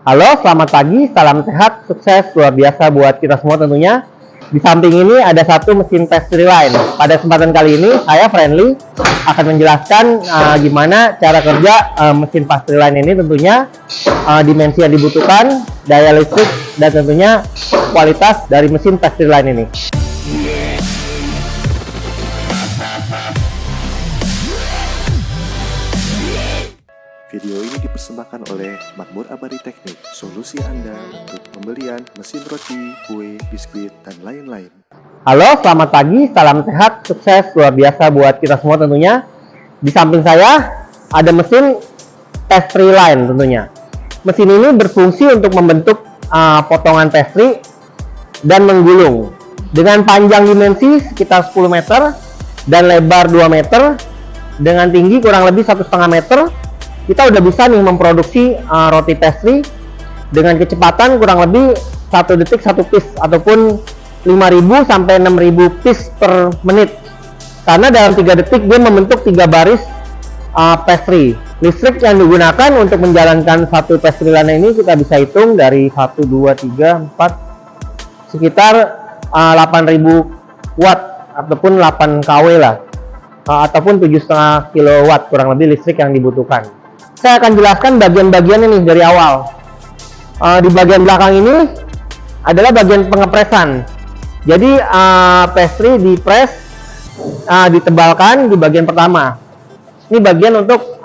Halo, selamat pagi, salam sehat, sukses, luar biasa buat kita semua tentunya. Di samping ini ada satu mesin pastry line. Pada kesempatan kali ini, saya Friendly akan menjelaskan gimana cara kerja mesin pastry line ini tentunya, dimensi yang dibutuhkan, daya listrik, dan tentunya kualitas dari mesin pastry line ini. Video ini dipersembahkan oleh Makmur Abadi Teknik, solusi Anda untuk pembelian mesin roti, kue, biskuit, dan lain-lain. Halo, selamat pagi, salam sehat, sukses, luar biasa buat kita semua tentunya. Di samping saya ada mesin pastry line tentunya. Mesin ini berfungsi untuk membentuk potongan pastry dan menggulung. Dengan panjang dimensi sekitar 10 meter dan lebar 2 meter, dengan tinggi kurang lebih 1,5 meter, kita udah bisa nih memproduksi roti pastry dengan kecepatan kurang lebih 1 detik 1 piece ataupun 5.000 sampai 6.000 piece per menit, karena dalam 3 detik dia membentuk 3 baris pastry. Listrik yang digunakan untuk menjalankan satu pastry line ini kita bisa hitung dari 1, 2, 3, 4 sekitar 8.000 watt ataupun 8 kW lah, ataupun 7,5 kilowatt kurang lebih listrik yang dibutuhkan. Saya akan jelaskan bagian-bagian ini dari awal. Di bagian belakang ini adalah bagian pengepresan. Jadi pastry dipres, ditebalkan di bagian pertama. Ini bagian untuk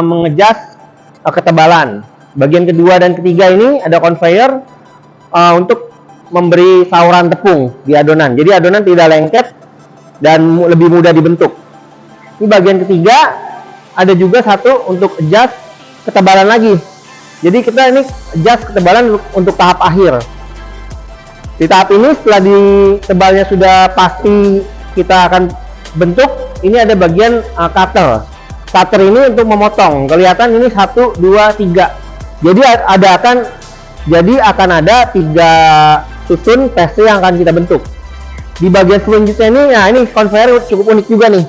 mengejas ketebalan. Bagian kedua dan ketiga ini ada conveyor untuk memberi sauran tepung di adonan. Jadi adonan tidak lengket dan lebih mudah dibentuk. Ini bagian ketiga, ada juga satu untuk adjust ketebalan lagi. Jadi kita ini adjust ketebalan untuk tahap akhir. Di tahap ini setelah tebalnya sudah pasti kita akan bentuk, ini ada bagian cutter. Cutter ini untuk memotong. Kelihatan ini 1, 2, 3. Jadi akan ada 3 susun pastry yang akan kita bentuk. Di bagian selanjutnya ini, nah ini conveyor cukup unik juga nih.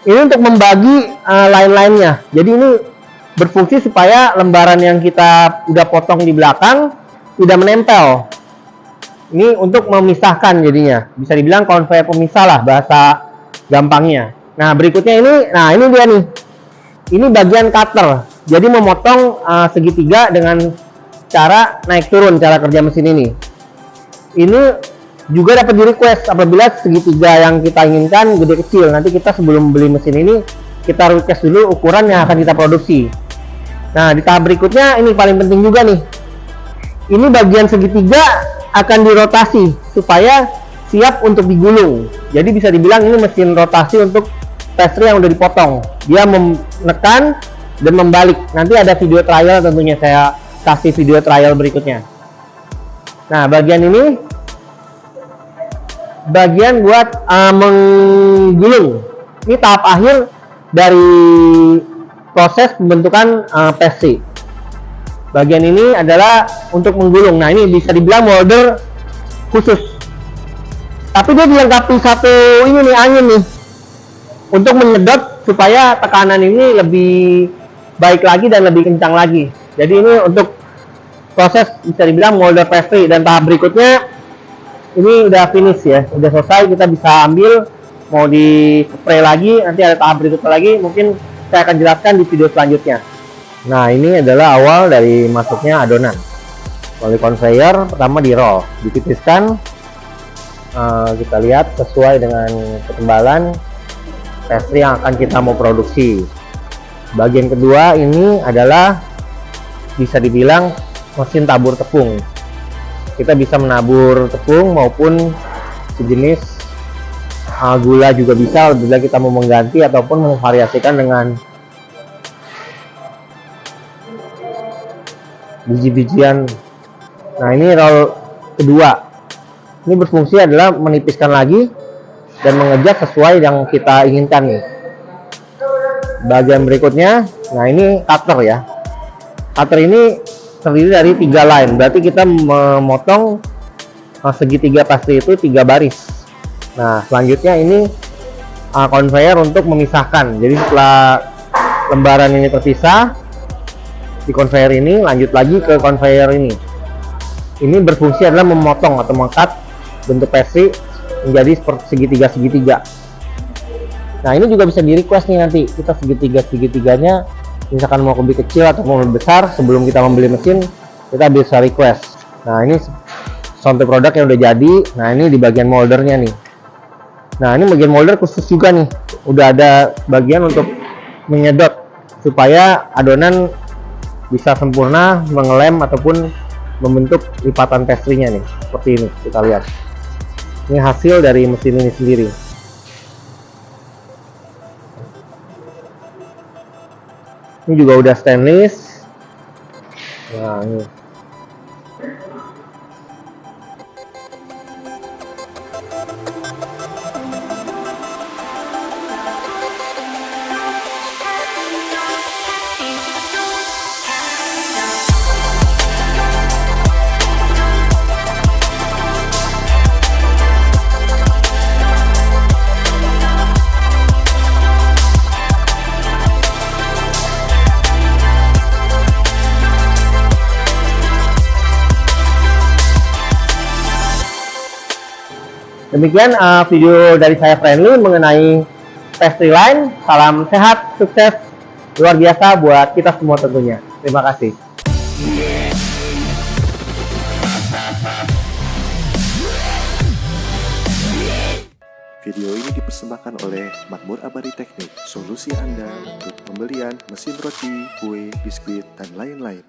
Ini untuk membagi line-line-nya. Jadi ini berfungsi supaya lembaran yang kita udah potong di belakang tidak menempel. Ini untuk memisahkan jadinya. Bisa dibilang conveyor pemisah lah bahasa gampangnya. Nah berikutnya ini dia nih. Ini bagian cutter. Jadi memotong segitiga dengan cara naik turun cara kerja mesin ini. Ini juga dapat di request apabila segitiga yang kita inginkan gede kecil. Nanti kita sebelum beli mesin ini kita request dulu ukuran yang akan kita produksi. Nah di tahap berikutnya ini paling penting juga nih. Ini bagian segitiga akan dirotasi supaya siap untuk digulung. Jadi bisa dibilang ini mesin rotasi untuk pastry yang udah dipotong. Dia menekan dan membalik. Nanti ada video trial, tentunya saya kasih video trial berikutnya. Nah bagian ini bagian buat menggulung. Ini tahap akhir dari proses pembentukan pastry. Bagian ini adalah untuk menggulung. Nah ini bisa dibilang molder khusus, tapi dia dilengkapi satu ini nih, angin nih untuk menyedot supaya tekanan ini lebih baik lagi dan lebih kencang lagi. Jadi ini untuk proses bisa dibilang molder pastry. Dan tahap berikutnya ini udah finish ya, udah selesai, kita bisa ambil, mau di spray lagi, nanti ada tahap berikutnya lagi, mungkin saya akan jelaskan di video selanjutnya. Nah ini adalah awal dari masuknya adonan melalui conveyor. Pertama di roll, ditipiskan, kita lihat sesuai dengan ketebalan pastry yang akan kita mau produksi. Bagian kedua ini adalah bisa dibilang mesin tabur tepung. Kita bisa menabur tepung maupun sejenis gula juga bisa bila kita mau mengganti ataupun memvariasikan dengan biji-bijian. Nah ini roll kedua, ini berfungsi adalah menipiskan lagi dan mengejas sesuai yang kita inginkan nih. Bagian berikutnya, nah ini cutter ya. Cutter ini terdiri dari 3 line, berarti kita memotong segitiga pastry itu 3 baris. Nah selanjutnya ini conveyor untuk memisahkan. Jadi setelah lembaran ini terpisah, di conveyor ini, lanjut lagi ke conveyor ini. Ini berfungsi adalah memotong atau mengangkat bentuk pastry menjadi seperti segitiga-segitiga. Nah, ini juga bisa di request nih, nanti kita segitiga-segitiganya misalkan mau lebih kecil atau mau lebih besar. Sebelum kita membeli mesin, kita bisa request. Nah, ini sampai produk yang udah jadi. Nah, ini di bagian moldernya nih. Nah, ini bagian molder khusus juga nih, udah ada bagian untuk menyedot supaya adonan bisa sempurna mengelem ataupun membentuk lipatan pastry-nya nih, seperti ini. Kita lihat, ini hasil dari mesin ini sendiri. Ini juga udah stainless. Nah, ini. Demikian video dari saya Friendly mengenai pastry line. Salam sehat, sukses, luar biasa buat kita semua tentunya. Terima kasih. Video ini dipersembahkan oleh Makmur Abadi Teknik, solusi Anda untuk pembelian mesin roti, kue, biskuit, dan lain-lain.